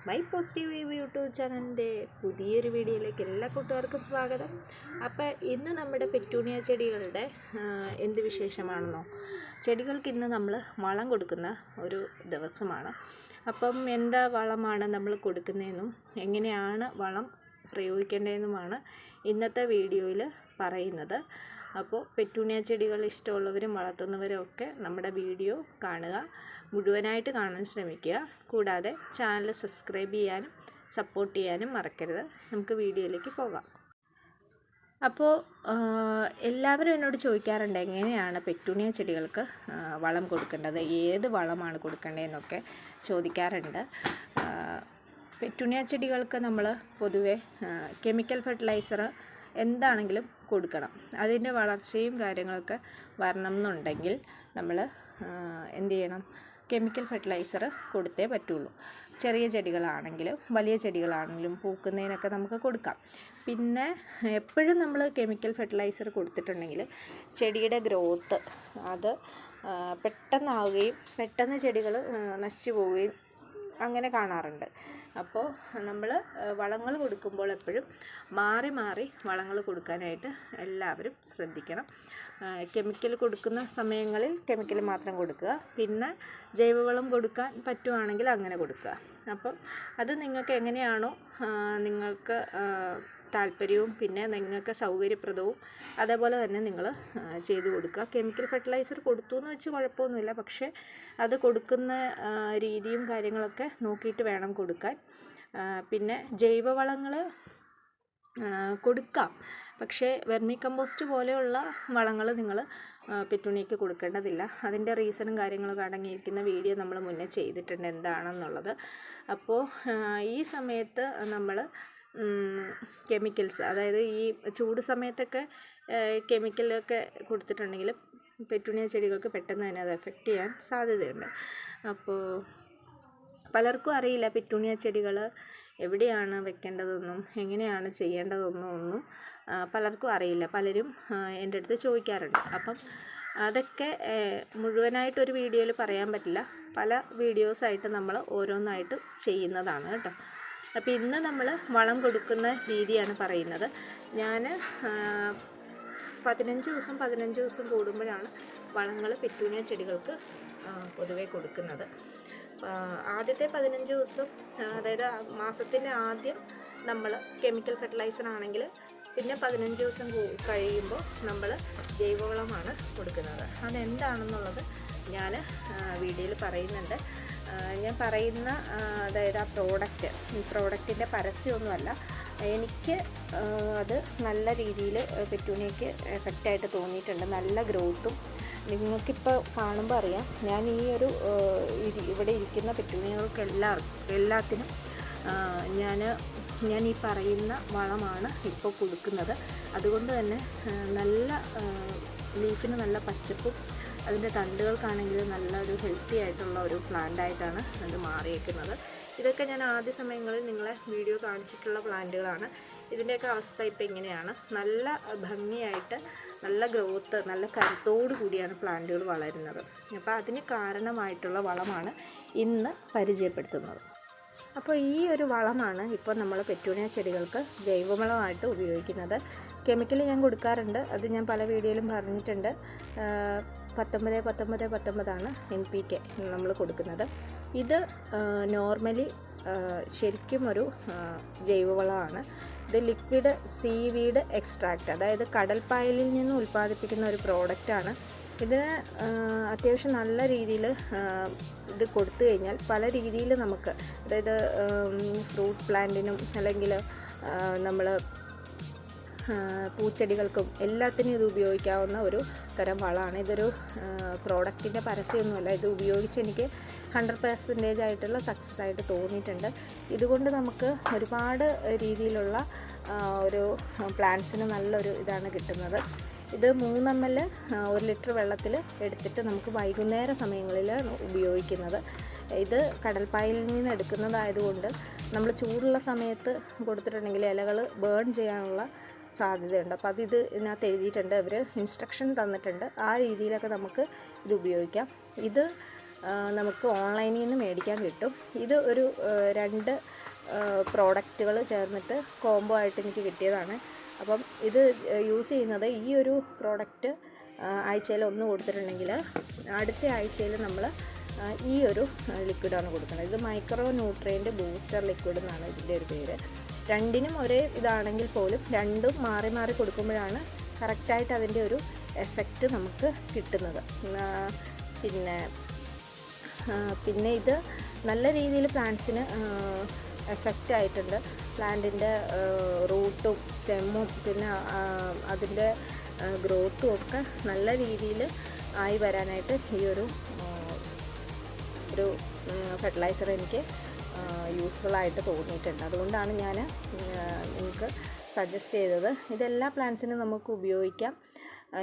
My positive wave YouTube ചാനലിൻ്റെ പുതിയൊരു വീഡിയോയിലേക്ക് എല്ലാ കൂട്ടുകാർക്കും സ്വാഗതം. അപ്പോൾ ഇന്ന് നമ്മുടെ പെറ്റൂണിയ ചെടികളുടെ എന്ത് വിശേഷമാണെന്നോ, ചെടികൾക്ക് ഇന്ന് നമ്മൾ വളം കൊടുക്കുന്ന ഒരു ദിവസമാണ്. അപ്പം എന്താ വളമാണ് നമ്മൾ കൊടുക്കുന്നതെന്നും എങ്ങനെയാണ് വളം പ്രയോഗിക്കേണ്ടതെന്നുമാണ് ഇന്നത്തെ വീഡിയോയിൽ പറയുന്നത്. അപ്പോൾ പെറ്റൂണിയ ചെടികൾ ഇഷ്ടമുള്ളവരും വളർത്തുന്നവരും ഒക്കെ നമ്മുടെ വീഡിയോ കാണുക, മുഴുവനായിട്ട് കാണാൻ ശ്രമിക്കുക. കൂടാതെ ചാനൽ സബ്സ്ക്രൈബ് ചെയ്യാനും സപ്പോർട്ട് ചെയ്യാനും മറക്കരുത്. നമുക്ക് വീഡിയോയിലേക്ക് പോകാം. അപ്പോൾ എല്ലാവരും എന്നോട് ചോദിക്കാറുണ്ട് എങ്ങനെയാണ് പെറ്റൂണിയ ചെടികൾക്ക് വളം കൊടുക്കേണ്ടത്, ഏത് വളമാണ് കൊടുക്കേണ്ടതെന്നൊക്കെ ചോദിക്കാറുണ്ട്. പെറ്റൂണിയ ചെടികൾക്ക് നമ്മൾ പൊതുവെ കെമിക്കൽ ഫെർട്ടിലൈസർ എന്താണെങ്കിലും കൊടുക്കണം. അതിൻ്റെ വളർച്ചയും കാര്യങ്ങളൊക്കെ വരണം എന്നുണ്ടെങ്കിൽ നമ്മൾ എന്ത് ചെയ്യണം, കെമിക്കൽ ഫെർട്ടിലൈസർ കൊടുത്തേ പറ്റുള്ളൂ. ചെറിയ ചെടികളാണെങ്കിലും വലിയ ചെടികളാണെങ്കിലും പൂക്കുന്നതിനൊക്കെ നമുക്ക് കൊടുക്കാം. പിന്നെ എപ്പോഴും നമ്മൾ കെമിക്കൽ ഫെർട്ടിലൈസർ കൊടുത്തിട്ടുണ്ടെങ്കിൽ ചെടിയുടെ ഗ്രോത്ത് അത് പെട്ടെന്നാവുകയും പെട്ടെന്ന് ചെടികൾ നശിച്ചു പോവുകയും അങ്ങനെ കാണാറുണ്ട്. അപ്പോൾ നമ്മൾ വളങ്ങൾ കൊടുക്കുമ്പോൾ എപ്പോഴും മാറി മാറി വളങ്ങൾ കൊടുക്കാനായിട്ട് എല്ലാവരും ശ്രദ്ധിക്കണം. കെമിക്കൽ കൊടുക്കുന്ന സമയങ്ങളിൽ കെമിക്കൽ മാത്രം കൊടുക്കുക, പിന്നെ ജൈവവളം കൊടുക്കാൻ പറ്റുവാണെങ്കിൽ അങ്ങനെ കൊടുക്കുക. അപ്പം അത് നിങ്ങൾക്ക് എങ്ങനെയാണോ നിങ്ങൾക്ക് താല്പര്യവും പിന്നെ നിങ്ങൾക്ക് സൗകര്യപ്രദവും അതേപോലെ തന്നെ നിങ്ങൾ ചെയ്തു കൊടുക്കുക. കെമിക്കൽ ഫെർട്ടിലൈസർ കൊടുത്തു എന്ന് വെച്ച് കുഴപ്പമൊന്നുമില്ല, പക്ഷേ അത് കൊടുക്കുന്ന രീതിയും കാര്യങ്ങളൊക്കെ നോക്കിയിട്ട് വേണം കൊടുക്കാൻ. പിന്നെ ജൈവവളങ്ങൾ കൊടുക്കാം, പക്ഷേ വെർമി കമ്പോസ്റ്റ് പോലെയുള്ള വളങ്ങൾ നിങ്ങൾ പെറ്റൂണിയയ്ക്ക് കൊടുക്കേണ്ടതില്ല. അതിൻ്റെ റീസണും കാര്യങ്ങളൊക്കെ അടങ്ങിയിരിക്കുന്ന വീഡിയോ നമ്മൾ മുന്നേ ചെയ്തിട്ടുണ്ട് എന്താണെന്നുള്ളത്. അപ്പോൾ ഈ സമയത്ത് നമ്മൾ കെമിക്കൽസ്, അതായത് ഈ ചൂട് സമയത്തൊക്കെ കെമിക്കലൊക്കെ കൊടുത്തിട്ടുണ്ടെങ്കിൽ പെറ്റൂണിയ ചെടികൾക്ക് പെട്ടെന്ന് തന്നെ അത് എഫക്റ്റ് ചെയ്യാൻ സാധ്യതയുണ്ട്. അപ്പോൾ പലർക്കും അറിയില്ല പെറ്റൂണിയ ചെടികൾ എവിടെയാണ് വെക്കേണ്ടതെന്നും എങ്ങനെയാണ് ചെയ്യേണ്ടതെന്നും പലർക്കും അറിയില്ല. പലരും എൻ്റെ അടുത്ത് ചോദിക്കാറുണ്ട്. അപ്പം അതൊക്കെ മുഴുവനായിട്ടൊരു വീഡിയോയിൽ പറയാൻ പറ്റില്ല, പല വീഡിയോസായിട്ട് നമ്മൾ ഓരോന്നായിട്ട് ചെയ്യുന്നതാണ് കേട്ടോ. അപ്പോൾ ഇന്ന് നമ്മൾ വളം കൊടുക്കുന്ന രീതിയാണ് പറയുന്നത്. ഞാൻ 15 ദിവസം കൂടുമ്പോഴാണ് വളങ്ങൾ പെറ്റൂണിയ ചെടികൾക്ക് പൊതുവെ കൊടുക്കുന്നത്. ആദ്യത്തെ 15 ദിവസം, അതായത് മാസത്തിൻ്റെ ആദ്യം നമ്മൾ കെമിക്കൽ ഫെർട്ടിലൈസർ ആണെങ്കിൽ പിന്നെ 15 ദിവസം കഴിയുമ്പോൾ നമ്മൾ ജൈവവളമാണ് കൊടുക്കുന്നത്. അതെന്താണെന്നുള്ളത് ഞാൻ വീഡിയോയിൽ പറയുന്നുണ്ട്. ഞാൻ പറയുന്ന അതായത് ആ പ്രോഡക്റ്റിൻ്റെ പരസ്യമൊന്നുമല്ല, എനിക്ക് അത് നല്ല രീതിയിൽ പെറ്റൂണിയയ്ക്ക് എഫക്റ്റായിട്ട് തോന്നിയിട്ടുണ്ട്. നല്ല ഗ്രോത്തും നിങ്ങൾക്കിപ്പോൾ കാണുമ്പോൾ അറിയാം. ഞാൻ ഈ ഒരു ഇവിടെ ഇരിക്കുന്ന പെറ്റൂണിയകൾക്ക് എല്ലാത്തിനും ഞാൻ ഈ പറയുന്ന വളമാണ് ഇപ്പോൾ കൊടുക്കുന്നത്. അതുകൊണ്ട് തന്നെ നല്ല ലീഫിന് നല്ല പച്ചപ്പും അതിൻ്റെ തണ്ടുകൾക്കാണെങ്കിൽ നല്ലൊരു ഹെൽത്തി ആയിട്ടുള്ള ഒരു പ്ലാന്റായിട്ടാണ് അത് മാറിയേക്കുന്നത്. ഇതൊക്കെ ഞാൻ ആദ്യ സമയങ്ങളിൽ നിങ്ങളെ വീഡിയോ കാണിച്ചിട്ടുള്ള പ്ലാന്റുകളാണ്. ഇതിൻ്റെയൊക്കെ അവസ്ഥ ഇപ്പോൾ ഇങ്ങനെയാണ്. നല്ല ഭംഗിയായിട്ട് നല്ല ഗ്രോത്ത് നല്ല കരുത്തോടു കൂടിയാണ് പ്ലാന്റുകൾ വളരുന്നത്. അപ്പോൾ അതിന് കാരണമായിട്ടുള്ള വളമാണ് ഇന്ന് പരിചയപ്പെടുത്തുന്നത്. അപ്പോൾ ഈ ഒരു വളമാണ് ഇപ്പോൾ നമ്മൾ പെറ്റൂണിയ ചെടികൾക്ക് ജൈവവളമായിട്ട് ഉപയോഗിക്കുന്നത്. കെമിക്കൽ ഞാൻ കൊടുക്കാറുണ്ട്, അത് ഞാൻ പല വീഡിയോയിലും പറഞ്ഞിട്ടുണ്ട്. 19 NPK നമ്മൾ കൊടുക്കുന്നത്. ഇത് നോർമലി ശരിക്കും ഒരു ജൈവവളമാണ്. ഇത് ലിക്വിഡ് സീവീഡ് എക്സ്ട്രാക്റ്റ്, അതായത് കടൽപ്പായലിൽ നിന്ന് ഉൽപ്പാദിപ്പിക്കുന്ന ഒരു പ്രോഡക്റ്റാണ്. ഇതിന് അത്യാവശ്യം നല്ല രീതിയിൽ ഇത് കൊടുത്തു കഴിഞ്ഞാൽ പല രീതിയിൽ നമുക്ക്, അതായത് ഫ്രൂട്ട് പ്ലാന്റിനും അല്ലെങ്കിൽ നമ്മൾ പൂച്ചെടികൾക്കും എല്ലാത്തിനും ഇത് ഉപയോഗിക്കാവുന്ന ഒരു തരം വളമാണ്. ഇതൊരു പ്രോഡക്റ്റിൻ്റെ പരസ്യമൊന്നുമല്ല. ഇത് ഉപയോഗിച്ച് എനിക്ക് 100% ആയിട്ടുള്ള സക്സസ് ആയിട്ട് തോന്നിയിട്ടുണ്ട്. ഇതുകൊണ്ട് നമുക്ക് ഒരുപാട് രീതിയിലുള്ള ഒരു പ്ലാന്റ്സിന് നല്ലൊരു ഇതാണ് കിട്ടുന്നത്. ഇത് 3 ml 1 ലിറ്റർ വെള്ളത്തിൽ എടുത്തിട്ട് നമുക്ക് വൈകുന്നേര സമയങ്ങളിലാണ് ഉപയോഗിക്കുന്നത്. ഇത് കടൽപ്പായലിൽ നിന്ന് എടുക്കുന്നതായതുകൊണ്ട് നമ്മൾ ചൂടുള്ള സമയത്ത് കൊടുത്തിട്ടുണ്ടെങ്കിൽ ഇലകൾ ബേൺ ചെയ്യാനുള്ള സാധ്യതയുണ്ട്. അപ്പോൾ ഇതിനകത്ത് എഴുതിയിട്ടുണ്ട്, അവർ ഇൻസ്ട്രക്ഷൻ തന്നിട്ടുണ്ട്. ആ രീതിയിലൊക്കെ നമുക്ക് ഇത് ഉപയോഗിക്കാം. ഇത് നമുക്ക് ഓൺലൈനിൽ നിന്ന് മേടിക്കാൻ കിട്ടും. ഇത് ഒരു 2 പ്രോഡക്റ്റുകൾ ചേർന്നിട്ട് കോംബോ ആയിട്ട് എനിക്ക് കിട്ടിയതാണ്. അപ്പം ഇത് യൂസ് ചെയ്യുന്നത്, ഈ ഒരു പ്രോഡക്റ്റ് ആഴ്ചയിൽ 1 കൊടുത്തിട്ടുണ്ടെങ്കിൽ അടുത്ത ആഴ്ചയിൽ നമ്മൾ ഈ ഒരു ലിക്വിഡാണ് കൊടുക്കുന്നത്. ഇത് മൈക്രോ ന്യൂട്രിയൻ്റ് ബൂസ്റ്റർ ലിക്വിഡ് എന്നാണ് ഇതിൻ്റെ ഒരു പേര്. രണ്ടിനും ഒരേ ഇതാണെങ്കിൽ പോലും രണ്ടും മാറി മാറി കൊടുക്കുമ്പോഴാണ് കറക്റ്റായിട്ട് അതിൻ്റെ ഒരു എഫക്റ്റ് നമുക്ക് കിട്ടുന്നത്. പിന്നെ ഇത് നല്ല രീതിയിൽ പ്ലാന്റ്സിന് എഫക്റ്റ് ആയിട്ടുണ്ട്. പ്ലാന്റിൻ്റെ റൂട്ടും സ്റ്റെമ്മും പിന്നെ അതിൻ്റെ ഗ്രോത്തും ഒക്കെ നല്ല രീതിയിൽ ആയി വരാനായിട്ട് ഈ ഒരു ഫെർട്ടിലൈസർ എനിക്ക് യൂസ്ഫുള്ളായിട്ട് തോന്നിയിട്ടുണ്ട്. അതുകൊണ്ടാണ് ഞാൻ നിങ്ങൾക്ക് സജസ്റ്റ് ചെയ്തത്. ഇതെല്ലാ പ്ലാന്റ്സിനും നമുക്ക് ഉപയോഗിക്കാം.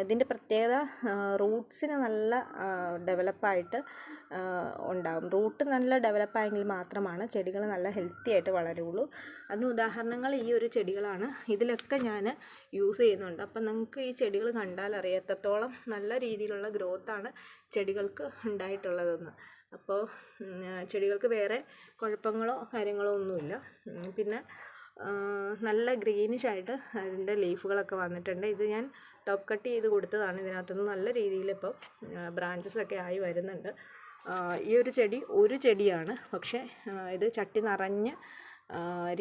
ഇതിൻ്റെ പ്രത്യേകത, റൂട്ട്സിന് നല്ല ഡെവലപ്പായിട്ട് ഉണ്ടാകും. റൂട്ട് നല്ല ഡെവലപ്പായെങ്കിൽ മാത്രമാണ് ചെടികൾ നല്ല ഹെൽത്തി ആയിട്ട് വളരുള്ളൂ. അതിന് ഉദാഹരണങ്ങൾ ഈ ഒരു ചെടികളാണ്. ഇതിലൊക്കെ ഞാൻ യൂസ് ചെയ്യുന്നുണ്ട്. അപ്പം നിങ്ങൾക്ക് ഈ ചെടികൾ കണ്ടാൽ അറിയാം എത്രത്തോളം നല്ല രീതിയിലുള്ള ഗ്രോത്താണ് ചെടികൾക്ക് ഉണ്ടായിട്ടുള്ളതെന്ന്. അപ്പോൾ ചെടികൾക്ക് വേറെ കുഴപ്പങ്ങളോ കാര്യങ്ങളോ ഒന്നുമില്ല. പിന്നെ നല്ല ഗ്രീനിഷായിട്ട് അതിൻ്റെ ലീഫുകളൊക്കെ വന്നിട്ടുണ്ട്. ഇത് ഞാൻ ടോപ്പ് കട്ട് ചെയ്ത് കൊടുത്തതാണ്. ഇതിനകത്തുനിന്ന് നല്ല രീതിയിൽ ഇപ്പോൾ ബ്രാഞ്ചസൊക്കെ ആയി വരുന്നുണ്ട്. ഈ ഒരു ചെടിയാണ്, പക്ഷേ ഇത് ചട്ടി നിറഞ്ഞ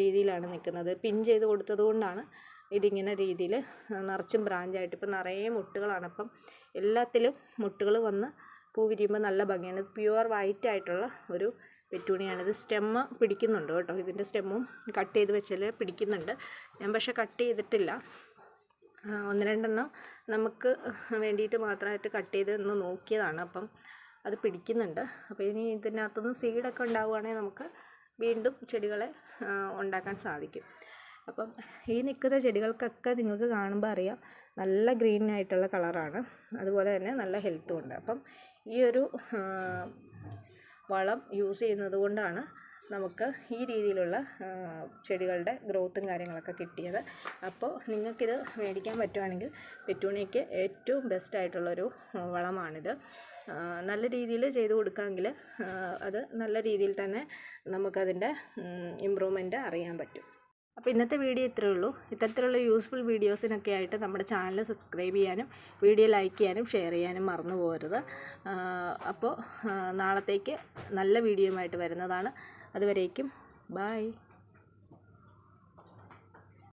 രീതിയിലാണ് നിൽക്കുന്നത്. പിൻ ചെയ്ത് കൊടുത്തത് കൊണ്ടാണ് ഇതിങ്ങനെ രീതിയിൽ നിറച്ചും ബ്രാഞ്ചായിട്ട് ഇപ്പോൾ നിറയെ മുട്ടുകളാണ്. അപ്പം എല്ലാത്തിലും മുട്ടുകൾ വന്ന് പൂ വിരിയുമ്പോൾ നല്ല ഭംഗിയാണ്. ഇത് പ്യുവർ വൈറ്റ് ആയിട്ടുള്ള ഒരു പെറ്റൂണിയാണിത്. സ്റ്റെമ്മ് പിടിക്കുന്നുണ്ട് കേട്ടോ. ഇതിൻ്റെ സ്റ്റെമ്മും കട്ട് ചെയ്ത് വെച്ചാൽ പിടിക്കുന്നുണ്ട്. ഞാൻ പക്ഷേ കട്ട് ചെയ്തിട്ടില്ല. 1-2 എണ്ണം നമുക്ക് വേണ്ടിയിട്ട് മാത്രമായിട്ട് കട്ട് ചെയ്ത് ഒന്ന് നോക്കിയതാണ്. അപ്പം അത് പിടിക്കുന്നുണ്ട്. അപ്പോൾ ഇനി ഇതിനകത്തുനിന്ന് സീഡൊക്കെ ഉണ്ടാവുകയാണെങ്കിൽ നമുക്ക് വീണ്ടും ചെടികളെ ഉണ്ടാക്കാൻ സാധിക്കും. അപ്പം ഈ നിൽക്കുന്ന ചെടികൾക്കൊക്കെ നിങ്ങൾക്ക് കാണുമ്പോൾ അറിയാം നല്ല ഗ്രീൻ ആയിട്ടുള്ള കളറാണ്. അതുപോലെ തന്നെ നല്ല ഹെൽത്തും ഉണ്ട്. അപ്പം ഈ ഒരു വളം യൂസ് ചെയ്യുന്നത് കൊണ്ടാണ് നമുക്ക് ഈ രീതിയിലുള്ള ചെടികളുടെ ഗ്രോത്തും കാര്യങ്ങളൊക്കെ കിട്ടിയത്. അപ്പോൾ നിങ്ങൾക്കിത് മേടിക്കാൻ പറ്റുവാണെങ്കിൽ പെറ്റൂണിയയ്ക്ക് ഏറ്റവും ബെസ്റ്റ് ആയിട്ടുള്ളൊരു വളമാണിത്. നല്ല രീതിയിൽ ചെയ്ത് കൊടുക്കാമെങ്കിൽ അത് നല്ല രീതിയിൽ തന്നെ നമുക്കതിൻ്റെ ഇമ്പ്രൂവ്മെൻറ്റ് അറിയാൻ പറ്റും. അപ്പോൾ ഇന്നത്തെ വീഡിയോ ഇത്രയേ ഉള്ളൂ. ഇത്തരത്തിലുള്ള യൂസ്ഫുൾ വീഡിയോസിനൊക്കെ ആയിട്ട് നമ്മുടെ ചാനൽ സബ്സ്ക്രൈബ് ചെയ്യാനും വീഡിയോ ലൈക്ക് ചെയ്യാനും ഷെയർ ചെയ്യാനും മറന്നു പോകരുത്. അപ്പോൾ നാളത്തേക്ക് നല്ല വീഡിയോയുമായിട്ട് വരുന്നതാണ്. അതുവരേക്കും ബൈ.